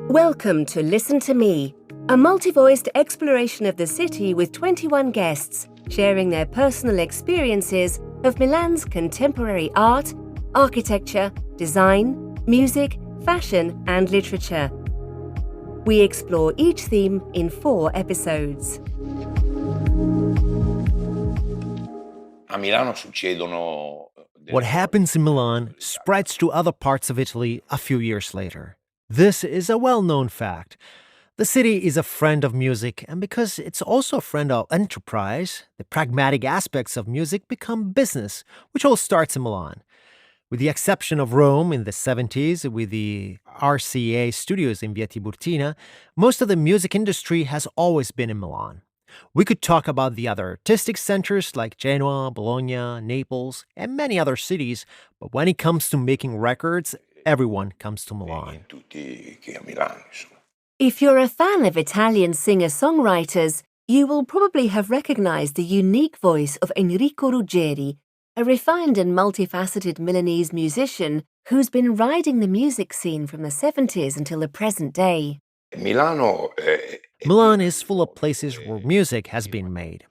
Welcome to Listen to Me, a multi-voiced exploration of the city with 21 guests sharing their personal experiences of Milan's contemporary art, architecture, design, music, fashion and literature. We explore each theme in 4 episodes. A Milano succedono. What happens in Milan spreads to other parts of Italy a few years later. This is a well-known fact. The city is a friend of music, and because it's also a friend of enterprise, the pragmatic aspects of music become business, which all starts in Milan. With the exception of Rome in the 70s, with the RCA studios in Via Tiburtina, most of the music industry has always been in Milan. We could talk about the other artistic centers like Genoa, Bologna, Naples, and many other cities, but when it comes to making records, everyone comes to Milan. If you're a fan of Italian singer-songwriters, you will probably have recognized the unique voice of Enrico Ruggeri, a refined and multifaceted Milanese musician who's been riding the music scene from the 70s until the present day. Milan is full of places where music has been made.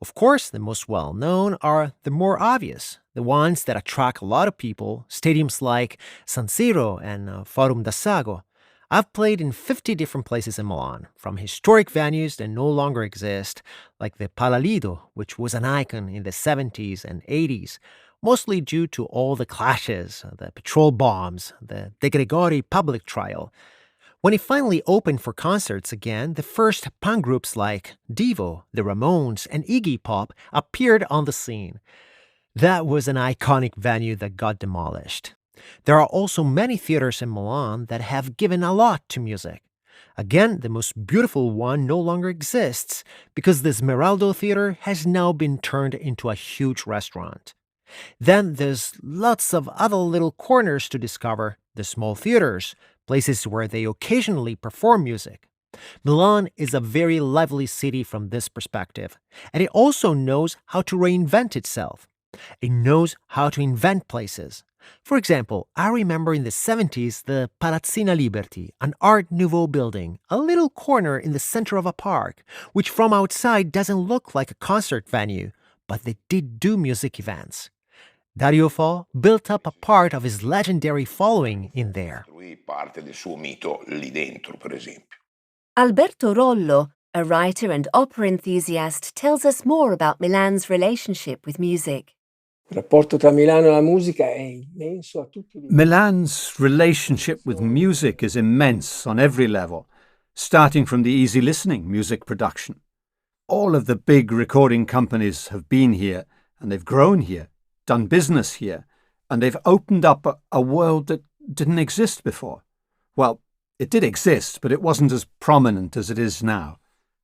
Of course, the most well-known are the more obvious, the ones that attract a lot of people, stadiums like San Siro and Forum d'Assago. I've played in 50 different places in Milan, from historic venues that no longer exist, like the Palalido, which was an icon in the 70s and 80s, mostly due to all the clashes, the petrol bombs, the De Gregori public trial. When it finally opened for concerts again, the first punk groups like Devo, the Ramones, and Iggy Pop appeared on the scene. That was an iconic venue that got demolished. There are also many theaters in Milan that have given a lot to music. Again, the most beautiful one no longer exists because the Smeraldo Theater has now been turned into a huge restaurant. Then there's lots of other little corners to discover, the small theaters, places where they occasionally perform music. Milan is a very lively city from this perspective, and it also knows how to reinvent itself. It knows how to invent places. For example, I remember in the 70s the Palazzina Liberty, an Art Nouveau building, a little corner in the center of a park, which from outside doesn't look like a concert venue, but they did do music events. Dario Fo built up a part of his legendary following in there. Alberto Rollo, a writer and opera enthusiast, tells us more about Milan's relationship with music. Milan's relationship with music is immense on every level, starting from the easy listening music production. All of the big recording companies have been here, and they've grown here, done business here, and they've opened up a world that didn't exist before. Well, it did exist, but it wasn't as prominent as it is now.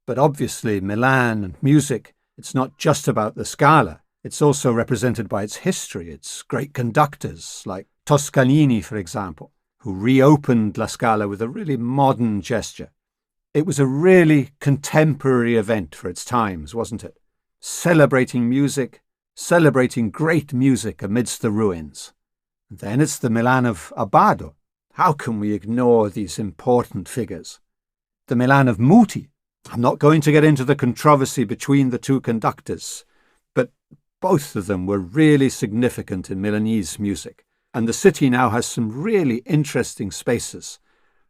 But obviously, Milan and music, it's not just about the Scala. It's also represented by its history, its great conductors, like Toscanini, for example, who reopened La Scala with a really modern gesture. It was a really contemporary event for its times, wasn't it? Celebrating music, celebrating great music amidst the ruins. And then it's the Milan of Abbado. How can we ignore these important figures? The Milan of Muti. I'm not going to get into the controversy between the two conductors, but both of them were really significant in Milanese music. And the city now has some really interesting spaces,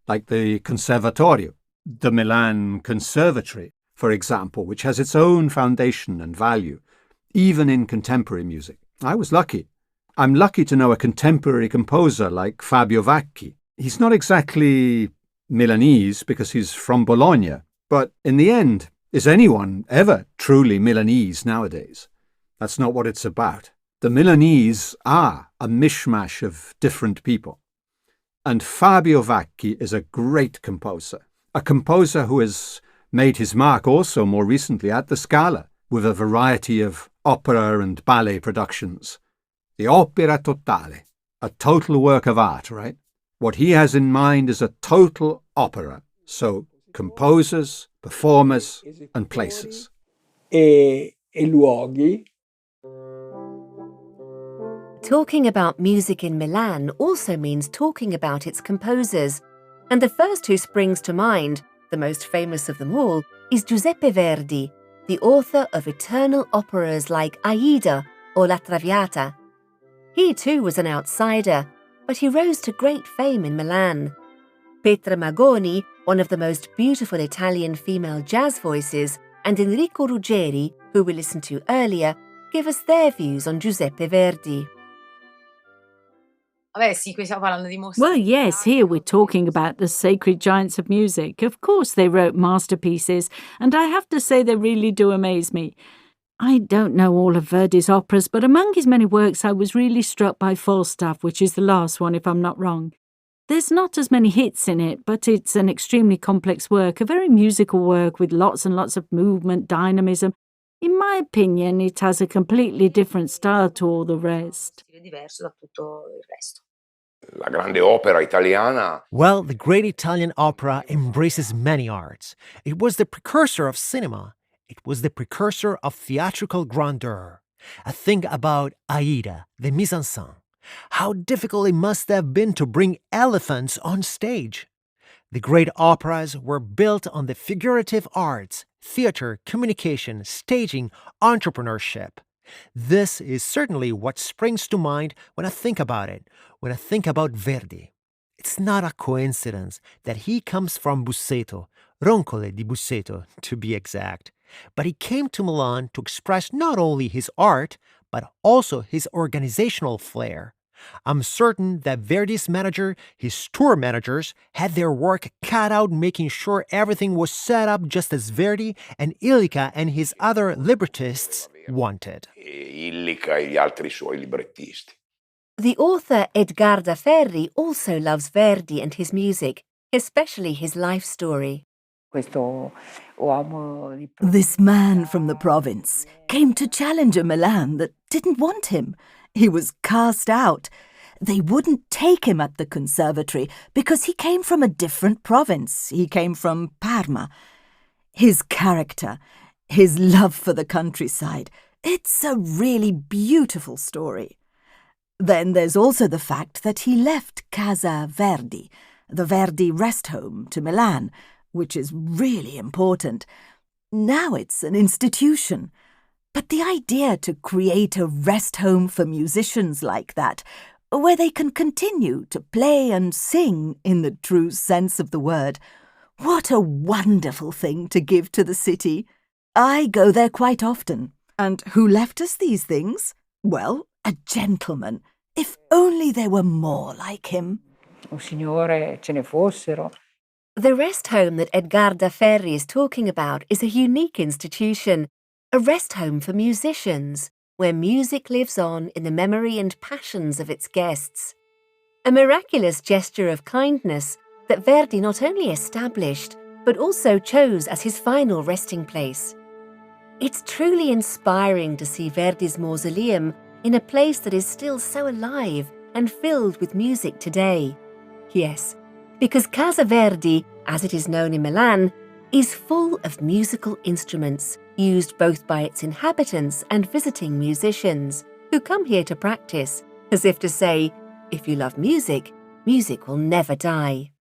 like the Conservatorio, the Milan Conservatory, for example, which has its own foundation and value, even in contemporary music. I was lucky. I'm lucky to know a contemporary composer like Fabio Vacchi. He's not exactly Milanese because he's from Bologna, but in the end, is anyone ever truly Milanese nowadays? That's not what it's about. The Milanese are a mishmash of different people. And Fabio Vacchi is a great composer, a composer who has made his mark also more recently at the Scala with a variety of opera and ballet productions. The opera totale, a total work of art, right? What he has in mind is a total opera, so composers, performers, and places. E luoghi. Talking about music in Milan also means talking about its composers. And the first who springs to mind, the most famous of them all, is Giuseppe Verdi, the author of eternal operas like Aida or La Traviata. He too was an outsider, but he rose to great fame in Milan. Petra Magoni, one of the most beautiful Italian female jazz voices, and Enrico Ruggeri, who we listened to earlier, give us their views on Giuseppe Verdi. Well, yes, here we're talking about the sacred giants of music. Of course, they wrote masterpieces, and I have to say they really do amaze me. I don't know all of Verdi's operas, but among his many works I was really struck by Falstaff, which is the last one, if I'm not wrong. There's not as many hits in it, but it's an extremely complex work, a very musical work with lots and lots of movement, dynamism. In my opinion, it has a completely different style to all the rest. La grande opera italiana. Well, the great Italian opera embraces many arts. It was the precursor of cinema. It was the precursor of theatrical grandeur. Think about Aida, the mise-en-scène. How difficult it must have been to bring elephants on stage. The great operas were built on the figurative arts, theater, communication, staging, entrepreneurship. This is certainly what springs to mind when I think about it, when I think about Verdi. It's not a coincidence that he comes from Busseto, Roncole di Busseto, to be exact. But he came to Milan to express not only his art, but also his organizational flair. I'm certain that Verdi's manager, his tour managers, had their work cut out making sure everything was set up just as Verdi and Illica and his other librettists wanted. Illica e gli altri suoi librettisti. The author Edgarda Ferri also loves Verdi and his music, especially his life story. This man from the province came to challenge a Milan that didn't want him. He was cast out. They wouldn't take him at the conservatory because he came from a different province. He came from Parma. His character, his love for the countryside, it's a really beautiful story. Then there's also the fact that he left Casa Verdi, the Verdi rest home, to Milan, which is really important. Now it's an institution. But the idea to create a rest home for musicians like that, where they can continue to play and sing in the true sense of the word, what a wonderful thing to give to the city. I go there quite often. And who left us these things? Well, a gentleman. If only there were more like him. Oh, signore, ce ne fossero. The rest home that Edgarda Ferri is talking about is a unique institution, a rest home for musicians, where music lives on in the memory and passions of its guests. A miraculous gesture of kindness that Verdi not only established, but also chose as his final resting place. It's truly inspiring to see Verdi's mausoleum in a place that is still so alive and filled with music today. Yes, because Casa Verdi, as it is known in Milan, is full of musical instruments used both by its inhabitants and visiting musicians who come here to practice, as if to say, if you love music, music will never die.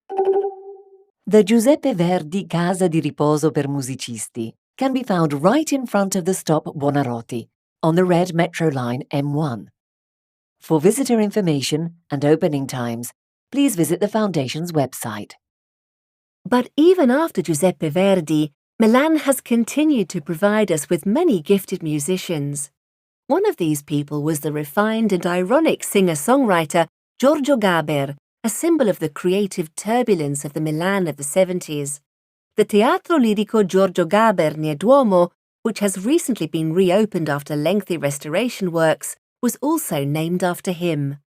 The Giuseppe Verdi Casa di Riposo per Musicisti can be found right in front of the stop Buonarroti on the red metro line M1. For visitor information and opening times, please visit the Foundation's website. But even after Giuseppe Verdi, Milan has continued to provide us with many gifted musicians. One of these people was the refined and ironic singer-songwriter Giorgio Gaber, a symbol of the creative turbulence of the Milan of the 70s. The Teatro Lirico Giorgio Gaber near Duomo, which has recently been reopened after lengthy restoration works, was also named after him.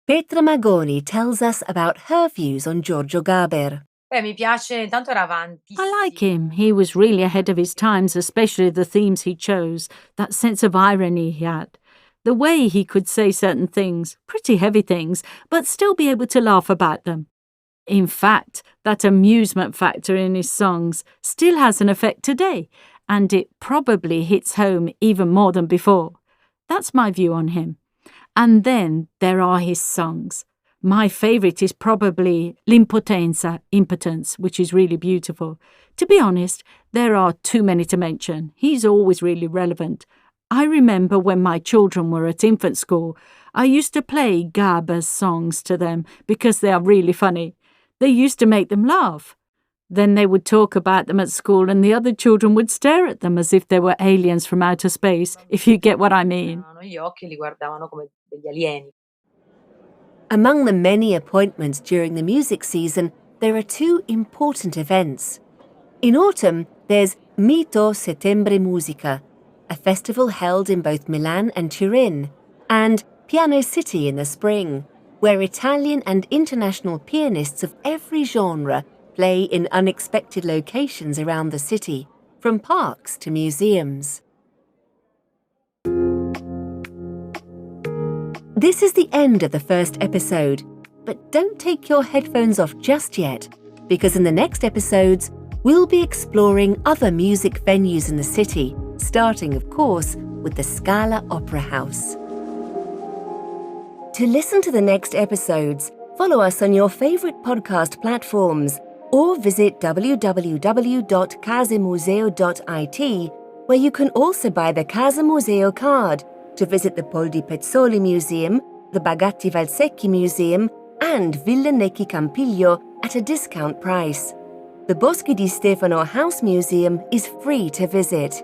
Petra Magoni tells us about her views on Giorgio Gaber. I like him. He was really ahead of his times, especially the themes he chose, that sense of irony he had. The way he could say certain things, pretty heavy things, but still be able to laugh about them. In fact, that amusement factor in his songs still has an effect today, and it probably hits home even more than before. That's my view on him. And then there are his songs. My favourite is probably L'impotenza, impotence, which is really beautiful. To be honest, there are too many to mention. He's always really relevant. I remember when my children were at infant school, I used to play Gaber's songs to them because they are really funny. They used to make them laugh. Then they would talk about them at school and the other children would stare at them as if they were aliens from outer space, if you get what I mean. Among the many appointments during the music season, there are two important events. In autumn, there's Mito Settembre Musica, a festival held in both Milan and Turin, and Piano City in the spring, where Italian and international pianists of every genre play in unexpected locations around the city, from parks to museums. This is the end of the first episode, but don't take your headphones off just yet, because in the next episodes, we'll be exploring other music venues in the city, starting, of course, with the Scala Opera House. To listen to the next episodes, follow us on your favourite podcast platforms or visit www.casemuseo.it, where you can also buy the Casa Museo card to visit the Pol di Pezzoli Museum, the Bagatti Valsecchi Museum, and Villa Necchi Campiglio at a discount price. The Boschi di Stefano House Museum is free to visit.